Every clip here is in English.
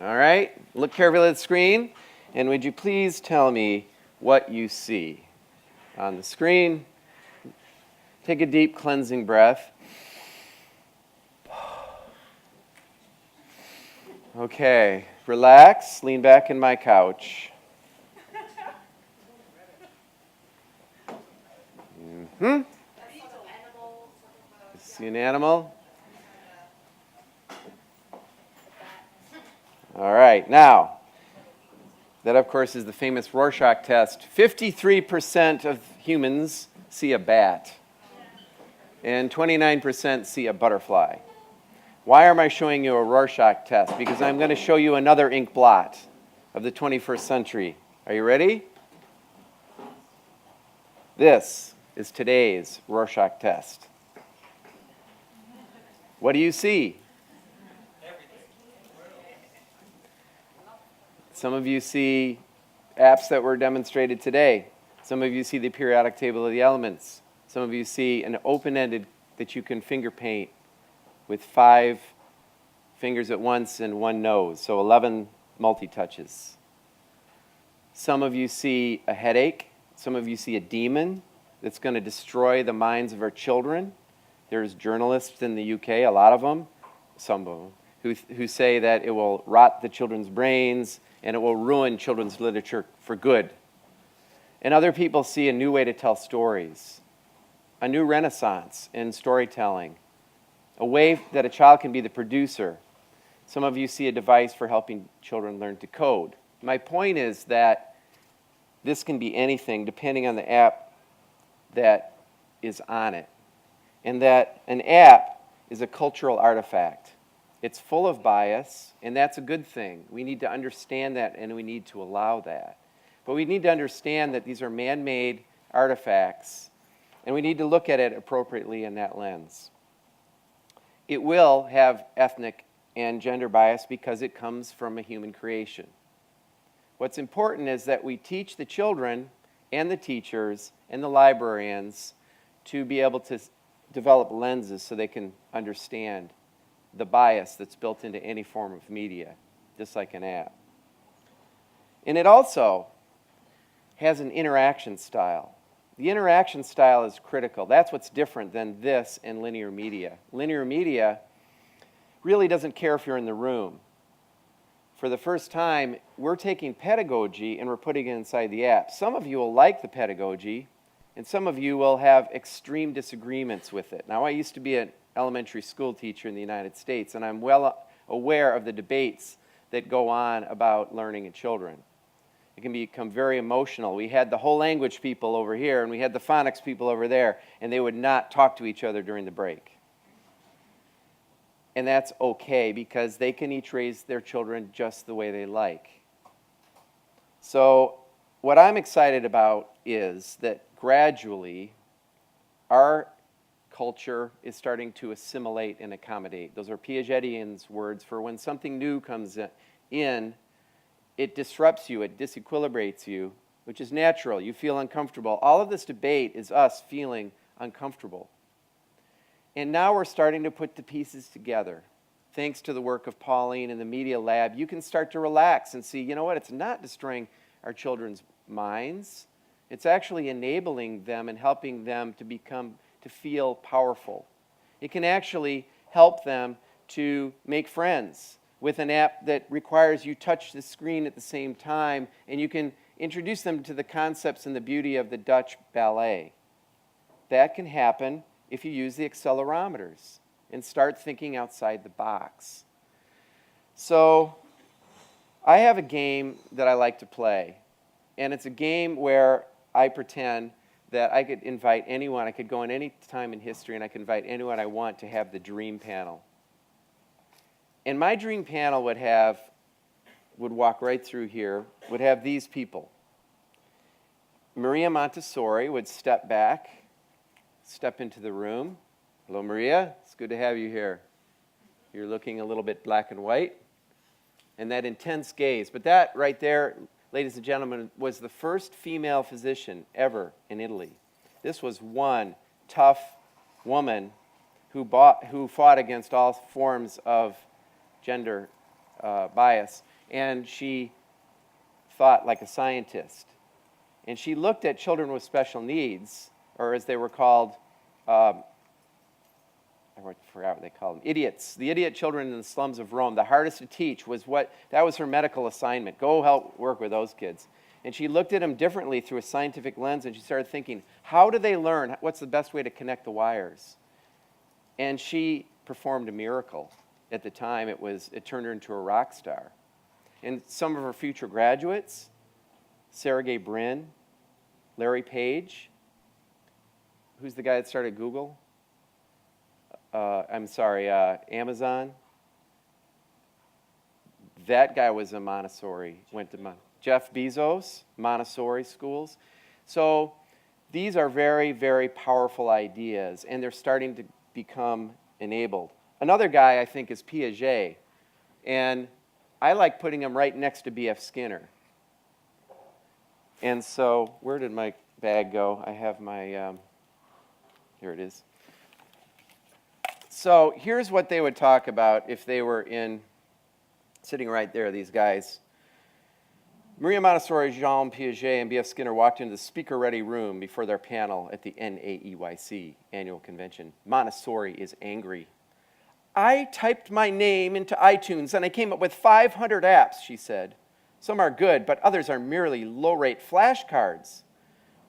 All right, look carefully at the screen, and would you please tell me what you see on the screen? Take a deep cleansing breath. Okay, relax, lean back in my couch. See an animal? All right, now, that of course is the famous Rorschach test. 53% of humans see a bat, and 29% see a butterfly. Why am I showing you a Rorschach test? Because I'm going to show you another ink blot of the 21st century. Are you ready? This is today's Rorschach test. What do you see? Some of you see apps that were demonstrated today. Some of you see the periodic table of the elements. Some of you see an open-ended that you can finger paint with 5 fingers at once and 1 nose, so 11 multi-touches. Some of you see a headache. Some of you see a demon that's going to destroy the minds of our children. There's journalists in the UK, a lot of them, some of them, who say that it will rot the children's brains and it will ruin children's literature for good. And other people see a new way to tell stories, a new renaissance in storytelling, a way that a child can be the producer. Some of you see a device for helping children learn to code. My point is that this can be anything depending on the app that is on it. And that an app is a cultural artifact. It's full of bias, and that's a good thing. We need to understand that, and we need to allow that. But we need to understand that these are man-made artifacts, and we need to look at it appropriately in that lens. It will have ethnic and gender bias because it comes from a human creation. What's important is that we teach the children and the teachers and the librarians to be able to develop lenses so they can understand the bias that's built into any form of media, just like an app. And it also has an interaction style. The interaction style is critical. That's what's different than this and linear media. Linear media really doesn't care if you're in the room. For the first time, we're taking pedagogy and we're putting it inside the app. Some of you will like the pedagogy, and some of you will have extreme disagreements with it. Now, I used to be an elementary school teacher in the United States, and I'm well aware of the debates that go on about learning in children. It can become very emotional. We had the whole language people over here, and we had the phonics people over there, and they would not talk to each other during the break. And that's okay, because they can each raise their children just the way they like. So what I'm excited about is that gradually our culture is starting to assimilate and accommodate. Those are Piagetian's words for when something new comes in, it disrupts you, it disequilibrates you, which is natural. You feel uncomfortable. All of this debate is us feeling uncomfortable. And now we're starting to put the pieces together. Thanks to the work of Pauline and the Media Lab, you can start to relax and see, you know what, it's not destroying our children's minds. It's actually enabling them and helping them to feel powerful. It can actually help them to make friends with an app that requires you touch the screen at the same time, and you can introduce them to the concepts and the beauty of the Dutch ballet. That can happen if you use the accelerometers and start thinking outside the box. So I have a game that I like to play, and it's a game where I pretend that I could invite anyone. I could go in any time in history, and I could invite anyone I want to have the dream panel. And my dream panel would walk right through here, would have these people. Maria Montessori would step back, step into the room. Hello, Maria. It's good to have you here. You're looking a little bit black and white. And that intense gaze. But that right there, ladies and gentlemen, was the first female physician ever in Italy. This was one tough woman who fought against all forms of gender bias. and she thought like a scientist. And she looked at children with special needs, or as they were called, I forgot what they called them, idiots. The idiot children in the slums of Rome. The hardest to teach that was her medical assignment. Go help work with those kids. And she looked at them differently through a scientific lens, and she started thinking, how do they learn? What's the best way to connect the wires? And she performed a miracle. At the time, it turned her into a rock star. And some of her future graduates, Sergey Brin, Larry Page, who's the guy that started Google? Amazon. That guy was a Montessori, Jeff Bezos, Montessori schools. So these are very, very powerful ideas, and they're starting to become enabled. Another guy, I think, is Piaget, and I like putting him right next to B.F. Skinner. And so, where did my bag go? I have my, here it is. So here's what they would talk about if they were sitting right there, these guys. Maria Montessori, Jean Piaget, and B.F. Skinner walked into the speaker-ready room before their panel at the NAEYC annual convention. Montessori is angry. I typed my name into iTunes and I came up with 500 apps, she said. Some are good, but others are merely low-rate flashcards.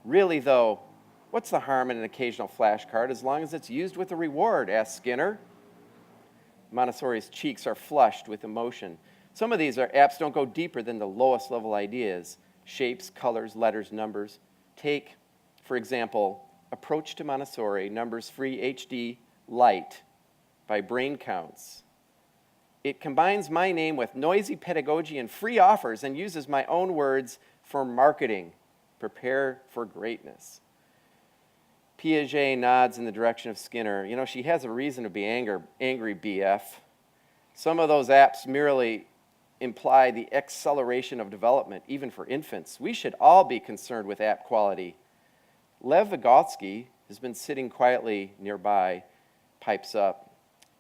Really, though, what's the harm in an occasional flashcard as long as it's used with a reward, asked Skinner. Montessori's cheeks are flushed with emotion. Some of these apps don't go deeper than the lowest level ideas, shapes, colors, letters, numbers. Take, for example, Approach to Montessori, Numbers Free HD Lite by Brain Counts. It combines my name with noisy pedagogy and free offers and uses my own words for marketing. Prepare for greatness. Piaget nods in the direction of Skinner. You know, she has a reason to be angry, BF. Some of those apps merely imply the acceleration of development, even for infants. We should all be concerned with app quality. Lev Vygotsky has been sitting quietly nearby, pipes up.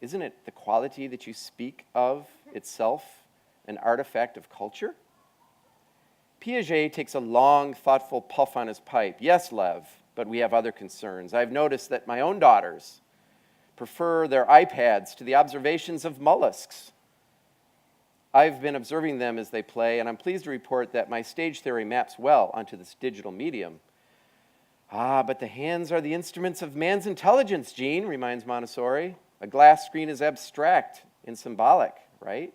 Isn't it the quality that you speak of itself an artifact of culture? Piaget takes a long, thoughtful puff on his pipe. Yes, Lev, but we have other concerns. I've noticed that my own daughters prefer their iPads to the observations of mollusks. I've been observing them as they play, and I'm pleased to report that my stage theory maps well onto this digital medium. Ah, but the hands are the instruments of man's intelligence, Jean, reminds Montessori. A glass screen is abstract and symbolic, right?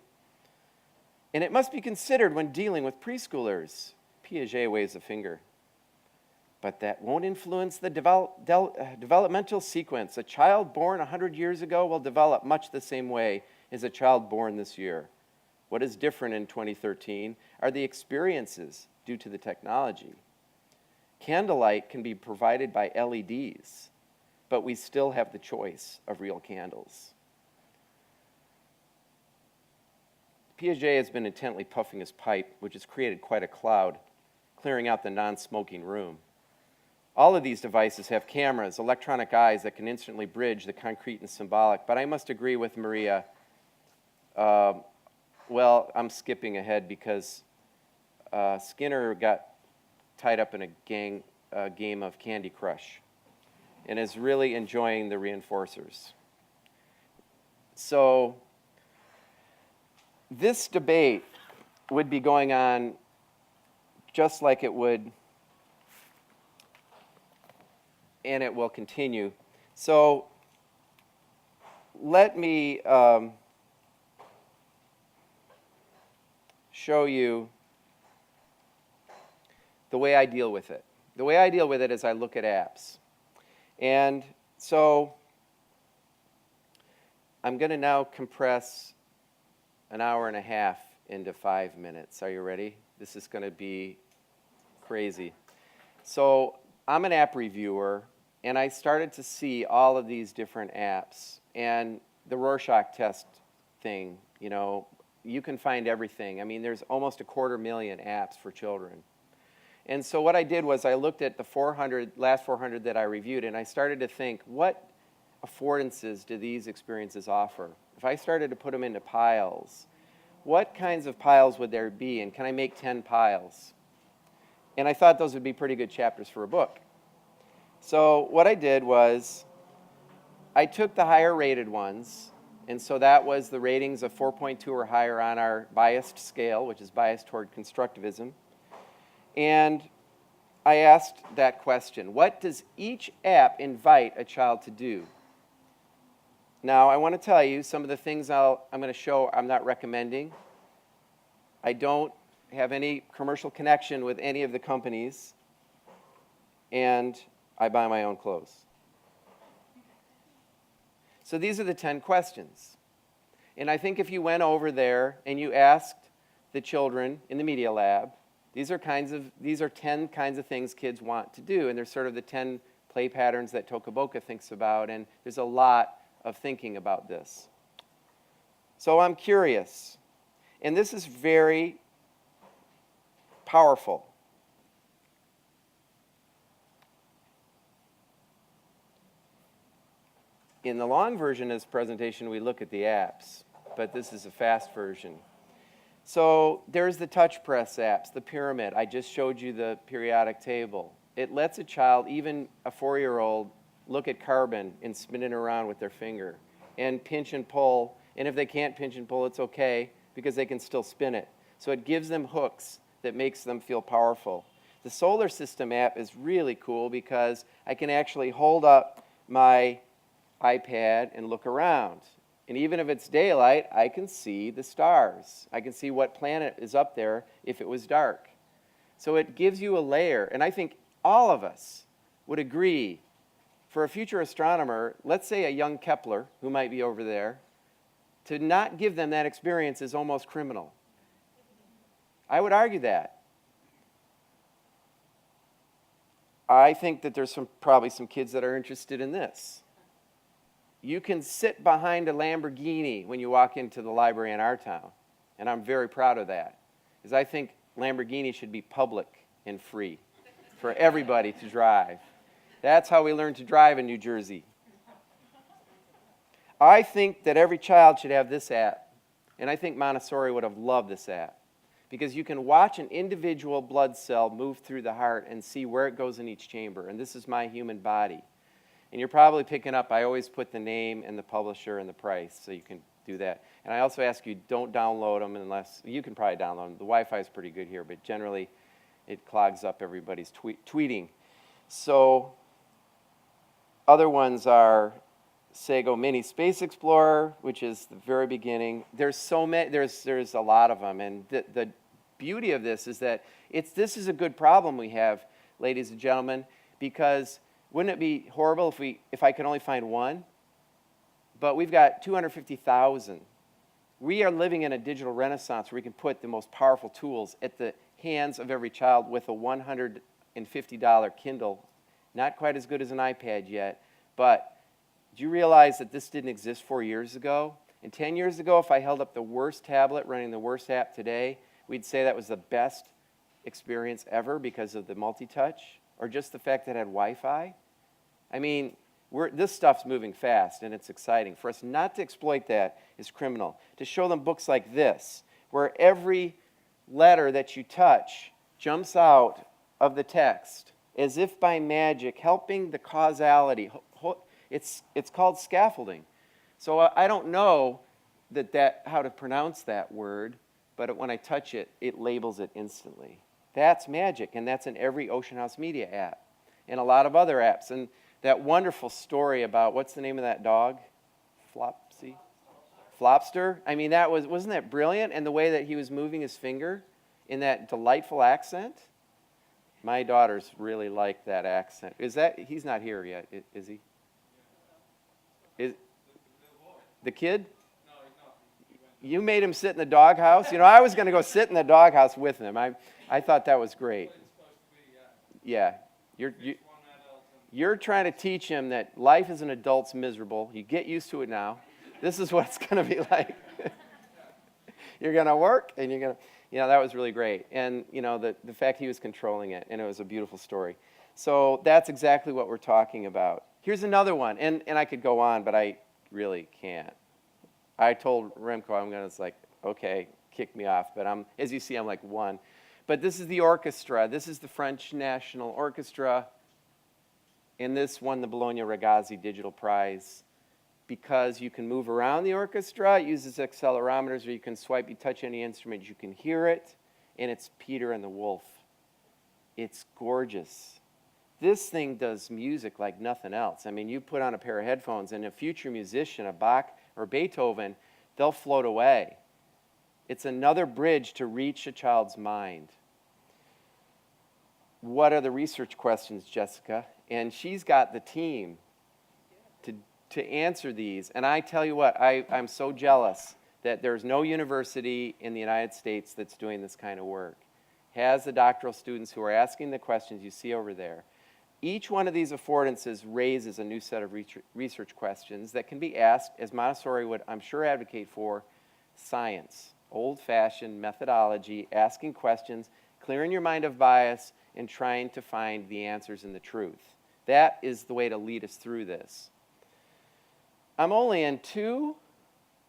And it must be considered when dealing with preschoolers. Piaget waves a finger. But that won't influence the developmental sequence. A child born 100 years ago will develop much the same way as a child born this year. What is different in 2013 are the experiences due to the technology. Candlelight can be provided by LEDs, but we still have the choice of real candles. Piaget has been intently puffing his pipe, which has created quite a cloud, clearing out the non-smoking room. All of these devices have cameras, electronic eyes that can instantly bridge the concrete and symbolic, but I must agree with Maria. Well, I'm skipping ahead because Skinner got tied up in a game of Candy Crush and is really enjoying the reinforcers. So this debate would be going on just like it would, and it will continue. So let me show you the way I deal with it. The way I deal with it is I look at apps. And so I'm going to now compress an hour and a half into 5 minutes. Are you ready? This is going to be crazy. So I'm an app reviewer, and I started to see all of these different apps. And the Rorschach test thing, you know, you can find everything. I mean, there's almost 250,000 apps for children. And so what I did was I looked at the last 400 that I reviewed, and I started to think, what affordances do these experiences offer? If I started to put them into piles, what kinds of piles would there be, and can I make 10 piles? And I thought those would be pretty good chapters for a book. So what I did was I took the higher rated ones, and so that was the ratings of 4.2 or higher on our biased scale, which is biased toward constructivism. And I asked that question: what does each app invite a child to do? Now, I want to tell you some of the things I'm going to show I'm not recommending. I don't have any commercial connection with any of the companies, and I buy my own clothes. So these are the 10 questions. And I think if you went over there and you asked the children in the media lab, these are 10 kinds of things kids want to do, and they're sort of the 10 play patterns that Tokaboka thinks about, and there's a lot of thinking about this. So I'm curious, and this is very powerful. In the long version of this presentation, we look at the apps, but this is a fast version. So there's the touch press apps, the pyramid. I just showed you the periodic table. It lets a child, even a 4-year-old, look at carbon and spin it around with their finger and pinch and pull. And if they can't pinch and pull, it's okay because they can still spin it. So it gives them hooks that makes them feel powerful. The solar system app is really cool because I can actually hold up my iPad and look around. And even if it's daylight, I can see the stars. I can see what planet is up there if it was dark. So it gives you a layer. And I think all of us would agree, for a future astronomer, let's say a young Kepler who might be over there, to not give them that experience is almost criminal. I would argue that. I think that there's probably some kids that are interested in this. You can sit behind a Lamborghini when you walk into the library in our town, and I'm very proud of that, because I think Lamborghini should be public and free for everybody to drive. That's how we learn to drive in New Jersey. I think that every child should have this app, and I think Montessori would have loved this app, because you can watch an individual blood cell move through the heart and see where it goes in each chamber, and this is my human body. And you're probably picking up, I always put the name and the publisher and the price, so you can do that. And I also ask you, don't download them unless, you can probably download them. The Wi-Fi is pretty good here, but generally it clogs up everybody's tweeting. So other ones are Sego Mini Space Explorer, which is the very beginning. There's so many, there's a lot of them, and the beauty of this is that this is a good problem we have, ladies and gentlemen, because wouldn't it be horrible if I could only find one? But we've got 250,000. We are living in a digital renaissance where we can put the most powerful tools at the hands of every child with a $150 Kindle. Not quite as good as an iPad yet, but do you realize that this didn't exist 4 years ago? And 10 years ago, if I held up the worst tablet running the worst app today, we'd say that was the best experience ever because of the multi-touch, or just the fact that it had Wi-Fi. I mean, this stuff's moving fast, and it's exciting. For us not to exploit that is criminal. To show them books like this, where every letter that you touch jumps out of the text, as if by magic, helping the causality. It's called scaffolding. So I don't know how to pronounce that word, but when I touch it, it labels it instantly. That's magic, and that's in every Ocean House Media app and a lot of other apps. And that wonderful story about, what's the name of that dog? Flopster? I mean, wasn't that brilliant? And the way that he was moving his finger in that delightful accent? My daughters really like that accent. He's not here yet, is he? The kid? No, he's not. You made him sit in the doghouse? You know, I was going to go sit in the doghouse with him. I thought that was great. Yeah. You're trying to teach him that life as an adult's miserable. You get used to it now. This is what it's going to be like. You're going to work, and you're going to, that was really great. And, the fact he was controlling it, and it was a beautiful story. So that's exactly what we're talking about. Here's another one, and I could go on, but I really can't. I told Remco, it's like, okay, kick me off, but as you see, I'm like 1. But this is the orchestra. This is the French National Orchestra, and this won the Bologna Ragazzi Digital Prize because you can move around the orchestra. It uses accelerometers, or you can swipe, you touch any instrument, you can hear it, and it's Peter and the Wolf. It's gorgeous. This thing does music like nothing else. I mean, you put on a pair of headphones, and a future musician, a Bach or Beethoven, they'll float away. It's another bridge to reach a child's mind. What are the research questions, Jessica? And she's got the team to answer these. And I tell you what, I'm so jealous that there's no university in the United States that's doing this kind of work. Has the doctoral students who are asking the questions you see over there. Each one of these affordances raises a new set of research questions that can be asked, as Montessori would, I'm sure, advocate for, science, old-fashioned methodology, asking questions, clearing your mind of bias, and trying to find the answers and the truth. That is the way to lead us through this. I'm only in 2.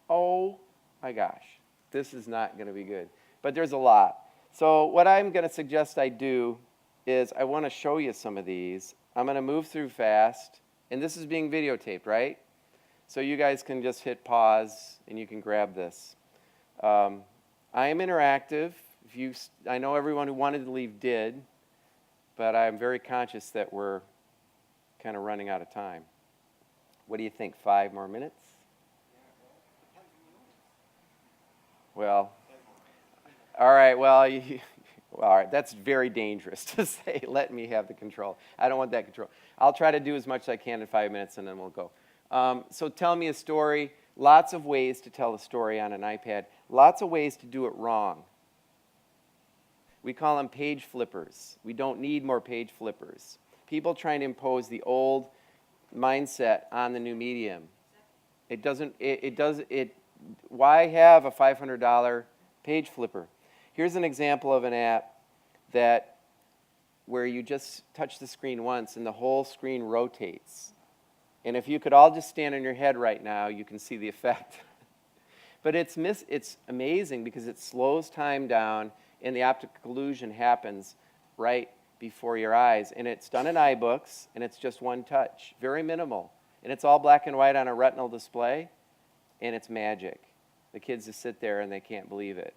Oh my gosh, this is not going to be good. But there's a lot. So what I'm going to suggest I do is I want to show you some of these. I'm going to move through fast. And this is being videotaped, right? So you guys can just hit pause and you can grab this. I am interactive. I know everyone who wanted to leave did, but I'm very conscious that we're kind of running out of time. What do you think, 5 more minutes? Well, all right, well, all right, that's very dangerous to say, let me have the control. I don't want that control. I'll try to do as much as I can in 5 minutes, and then we'll go. So tell me a story. Lots of ways to tell a story on an iPad. Lots of ways to do it wrong. We call them page flippers. We don't need more page flippers. People trying to impose the old mindset on the new medium. Why have a $500 page flipper? Here's an example of an app where you just touch the screen once and the whole screen rotates. And if you could all just stand on your head right now, you can see the effect. But it's amazing because it slows time down and the optical illusion happens right before your eyes. And it's done in iBooks, and it's just one touch. Very minimal. And it's all black and white on a retinal display, and it's magic. The kids just sit there and they can't believe it.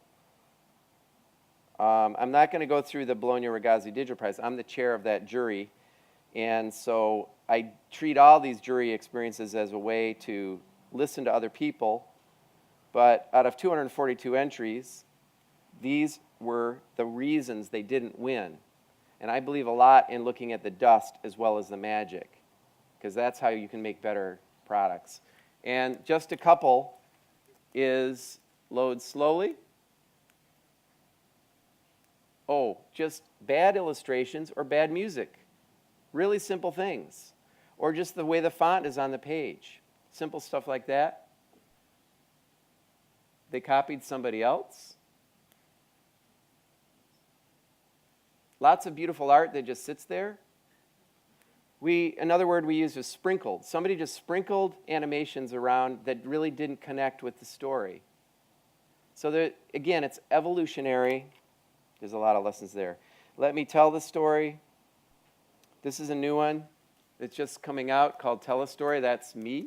I'm not going to go through the Bologna Ragazzi Digital Prize. I'm the chair of that jury, and so I treat all these jury experiences as a way to listen to other people. But out of 242 entries, these were the reasons they didn't win. And I believe a lot in looking at the dust as well as the magic, because that's how you can make better products. And just a couple is load slowly. Oh, just bad illustrations or bad music. Really simple things. Or just the way the font is on the page. Simple stuff like that. They copied somebody else. Lots of beautiful art that just sits there. Another word we used was sprinkled. Somebody just sprinkled animations around that really didn't connect with the story. So again, it's evolutionary. There's a lot of lessons there. Let me tell the story. This is a new one. It's just coming out called Tell a Story. That's me.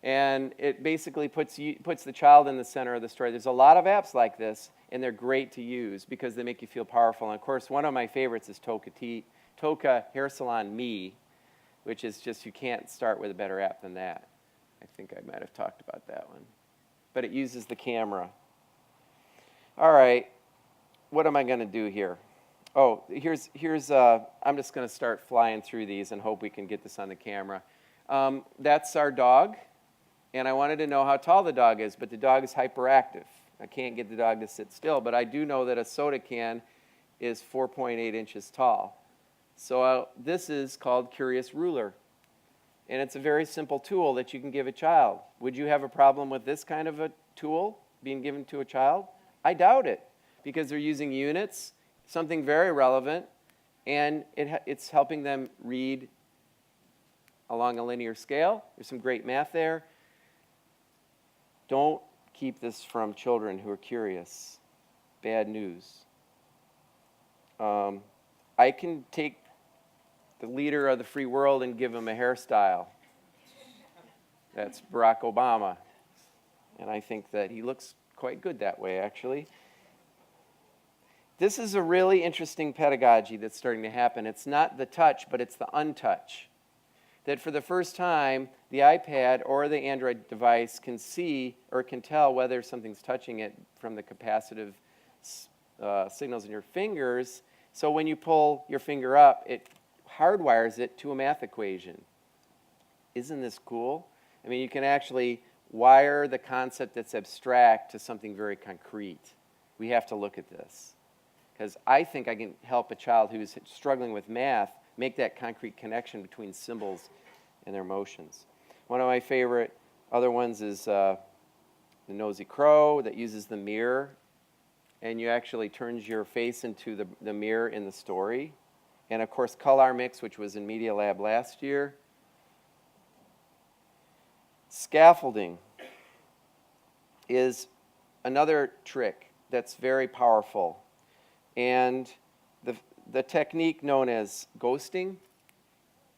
And it basically puts the child in the center of the story. There's a lot of apps like this, and they're great to use because they make you feel powerful. And of course, one of my favorites is Toka Hair Salon Me, which is just, you can't start with a better app than that. I think I might have talked about that one. But it uses the camera. All right, what am I going to do here? Oh, I'm just going to start flying through these and hope we can get this on the camera. That's our dog, and I wanted to know how tall the dog is, but the dog is hyperactive. I can't get the dog to sit still, but I do know that a soda can is 4.8 inches tall. So this is called Curious Ruler, and it's a very simple tool that you can give a child. Would you have a problem with this kind of a tool being given to a child? I doubt it, because they're using units, something very relevant, and it's helping them read along a linear scale. There's some great math there. Don't keep this from children who are curious. Bad news. I can take the leader of the free world and give him a hairstyle. That's Barack Obama. And I think that he looks quite good that way, actually. This is a really interesting pedagogy that's starting to happen. It's not the touch, but it's the untouch. That for the first time, the iPad or the Android device can see or can tell whether something's touching it from the capacitive signals in your fingers. So when you pull your finger up, it hardwires it to a math equation. Isn't this cool? I mean, you can actually wire the concept that's abstract to something very concrete. We have to look at this. Because I think I can help a child who's struggling with math make that concrete connection between symbols and their motions. One of my favorite other ones is the Nosy Crow that uses the mirror, and you actually turns your face into the mirror in the story. And of course, Color Mix, which was in Media Lab last year. Scaffolding is another trick that's very powerful. And the technique known as ghosting,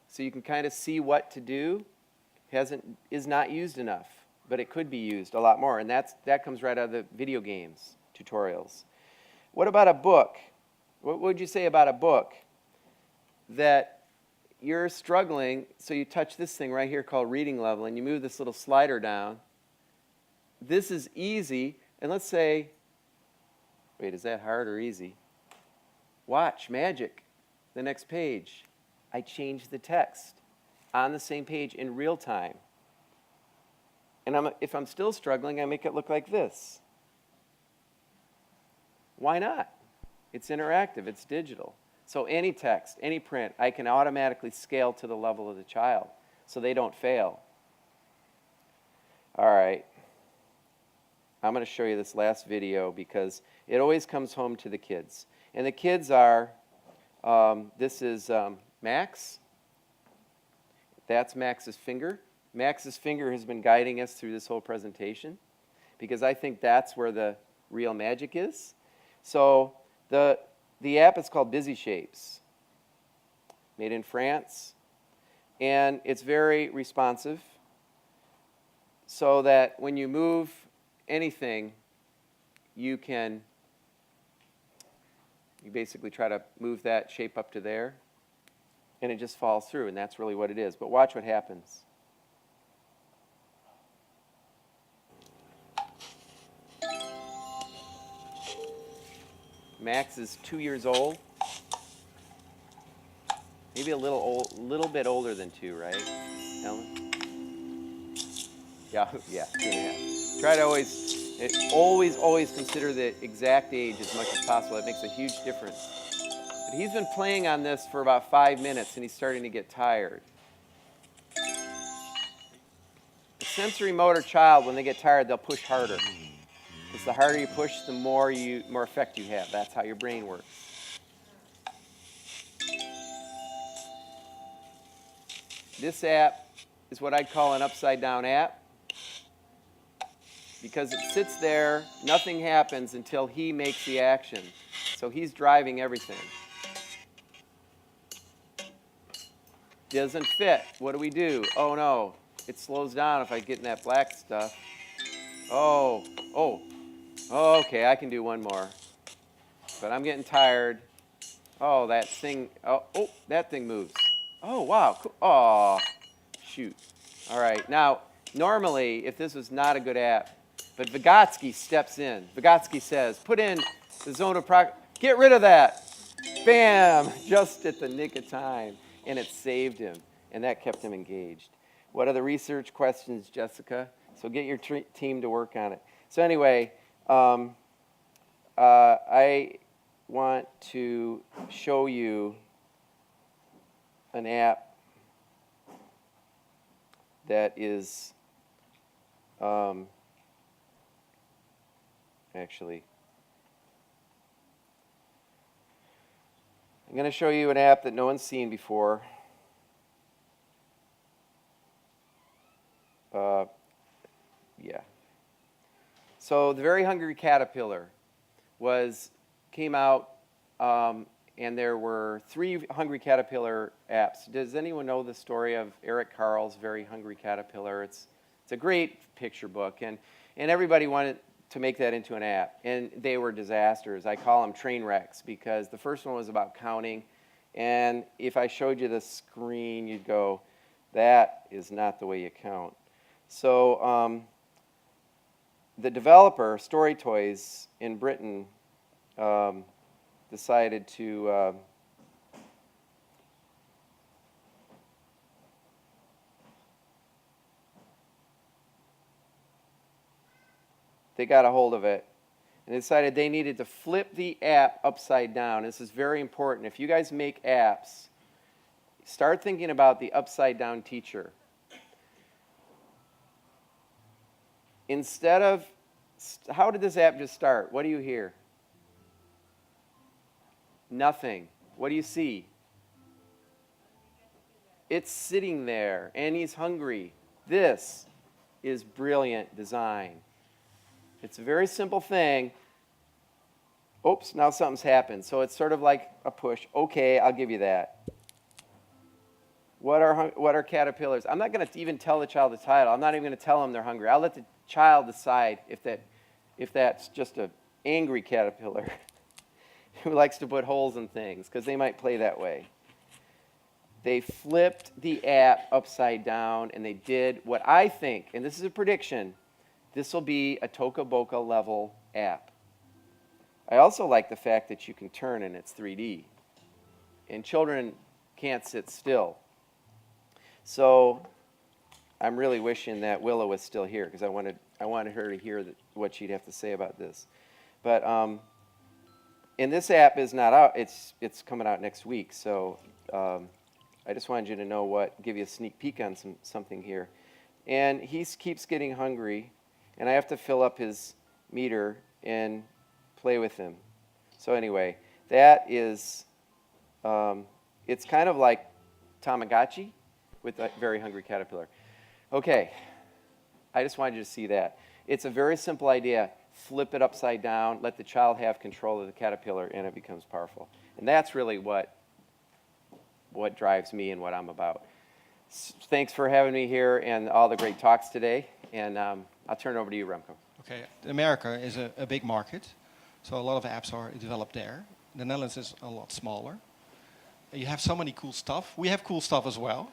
so you can kind of see what to do, is not used enough, but it could be used a lot more. And that comes right out of the video games tutorials. What about a book? What would you say about a book that you're struggling, so you touch this thing right here called reading level, and you move this little slider down. This is easy, and let's say, wait, is that hard or easy? Watch, magic, the next page. I changed the text on the same page in real time. And if I'm still struggling, I make it look like this. Why not? It's interactive, it's digital. So any text, any print, I can automatically scale to the level of the child so they don't fail. All right. I'm going to show you this last video because it always comes home to the kids. And the kids are, this is Max. That's Max's finger. Max's finger has been guiding us through this whole presentation because I think that's where the real magic is. So the app is called Busy Shapes, made in France, and it's very responsive so that when you move anything, you basically try to move that shape up to there, and it just falls through, and that's really what it is. But watch what happens. Max is 2 years old. Maybe a little bit older than 2, right, Ellen? Yeah, 2.5. Try to always consider the exact age as much as possible. It makes a huge difference. But he's been playing on this for about 5 minutes, and he's starting to get tired. The sensory motor child, when they get tired, they'll push harder. Because the harder you push, the more effect you have. That's how your brain works. This app is what I'd call an upside-down app. Because it sits there, nothing happens until he makes the action. So he's driving everything. Doesn't fit. What do we do? Oh no, it slows down if I get in that black stuff. Oh, okay, I can do one more. But I'm getting tired. Oh, that thing, that thing moves. Oh, wow, cool. Oh, shoot. All right, now, normally, if this was not a good app, but Vygotsky steps in. Vygotsky says, put in the zone of progress. Get rid of that. Bam, just at the nick of time. And it saved him, and that kept him engaged. What are the research questions, Jessica? So get your team to work on it. So anyway, I want to show you an app that is actually, I'm going to show you an app that no one's seen before. Yeah. So the Very Hungry Caterpillar came out, and there were 3 Hungry Caterpillar apps. Does anyone know the story of Eric Carle's Very Hungry Caterpillar? It's a great picture book, and everybody wanted to make that into an app, and they were disasters. I call them train wrecks because the first one was about counting, and if I showed you the screen, you'd go, that is not the way you count. So the developer, Story Toys in Britain, decided to they got a hold of it and decided they needed to flip the app upside down. This is very important. If you guys make apps, start thinking about the upside down teacher. Instead of, how did this app just start? What do you hear? Nothing. What do you see? It's sitting there, and he's hungry. This is brilliant design. It's a very simple thing. Oops, now something's happened. So it's sort of like a push. Okay, I'll give you that. What are caterpillars? I'm not going to even tell the child the title. I'm not even going to tell them they're hungry. I'll let the child decide if that's just an angry caterpillar who likes to put holes in things, because they might play that way. They flipped the app upside down, and they did what I think, and this is a prediction, this will be a Toca Boca level app. I also like the fact that you can turn and it's 3D, and children can't sit still. So I'm really wishing that Willow was still here, because I wanted her to hear what she'd have to say about this. But and this app is not out. It's coming out next week. So I just wanted you to give you a sneak peek on something here. And he keeps getting hungry, and I have to fill up his meter and play with him. So anyway, that is, it's kind of like Tamagotchi with a Very Hungry Caterpillar. Okay, I just wanted you to see that. It's a very simple idea. Flip it upside down, let the child have control of the caterpillar, and it becomes powerful. And that's really what drives me and what I'm about. Thanks for having me here and all the great talks today. And I'll turn it over to you, Remco. Okay, America is a big market, so a lot of apps are developed there. The Netherlands is a lot smaller. You have so many cool stuff. We have cool stuff as well.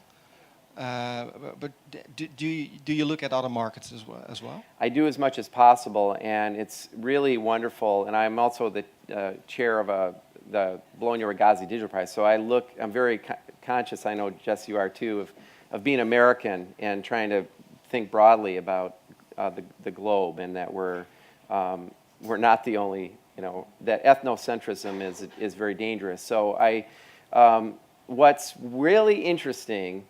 But do you look at other markets as well? I do as much as possible, and it's really wonderful. And I'm also the chair of the Bologna Ragazzi Digital Prize. So I'm very conscious, I know, Jess, you are too, of being American and trying to think broadly about the globe, and that we're not the only, that ethnocentrism is very dangerous. So what's really interesting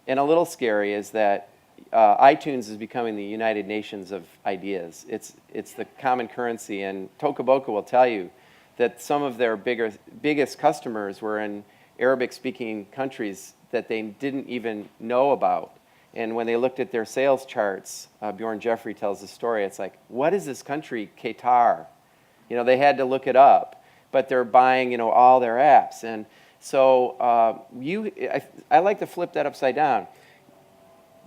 and a little scary is that iTunes is becoming the United Nations of ideas. It's the common currency, and Toca Boca will tell you that some of their biggest customers were in Arabic-speaking countries that they didn't even know about. And when they looked at their sales charts, Bjorn Jeffrey tells the story, it's like, what is this country, Qatar? They had to look it up, but they're buying, all their apps. And so I like to flip that upside down.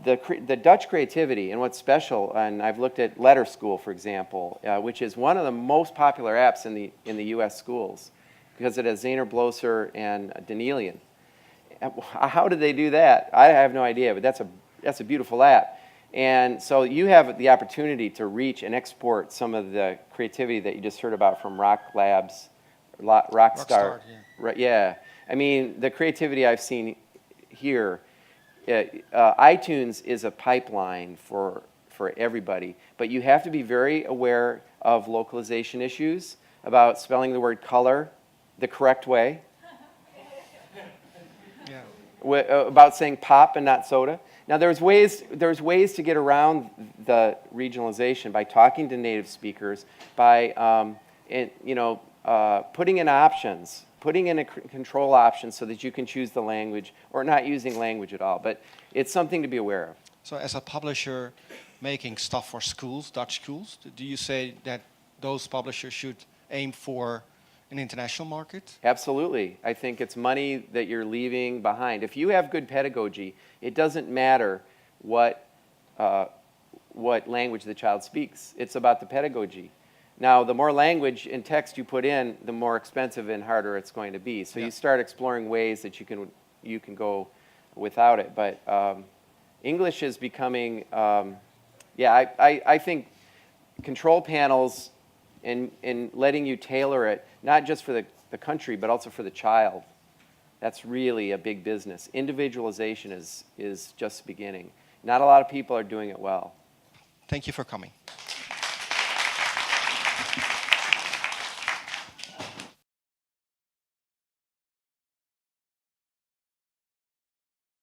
The Dutch creativity and what's special, and I've looked at Letter School, for example, which is one of the most popular apps in the U.S. schools, because it has Zaner Blosser and Danielian. How did they do that? I have no idea, but that's a beautiful app. And so you have the opportunity to reach and export some of the creativity that you just heard about from Rock Labs, Rockstar. Yeah. I mean, the creativity I've seen here, iTunes is a pipeline for everybody, but you have to be very aware of localization issues, about spelling the word color the correct way, about saying pop and not soda. Now, there's ways to get around the regionalization by talking to native speakers, by putting in options, putting in a control option so that you can choose the language, or not using language at all. But it's something to be aware of. So as a publisher making stuff for schools, Dutch schools, do you say that those publishers should aim for an international market? Absolutely. I think it's money that you're leaving behind. If you have good pedagogy, it doesn't matter what language the child speaks. It's about the pedagogy. Now, the more language and text you put in, the more expensive and harder it's going to be. So Yeah. you start exploring ways that you can go without it. But English is becoming, I think control panels and letting you tailor it, not just for the country, but also for the child. That's really a big business. Individualization is just beginning. Not a lot of people are doing it well. Thank you for coming.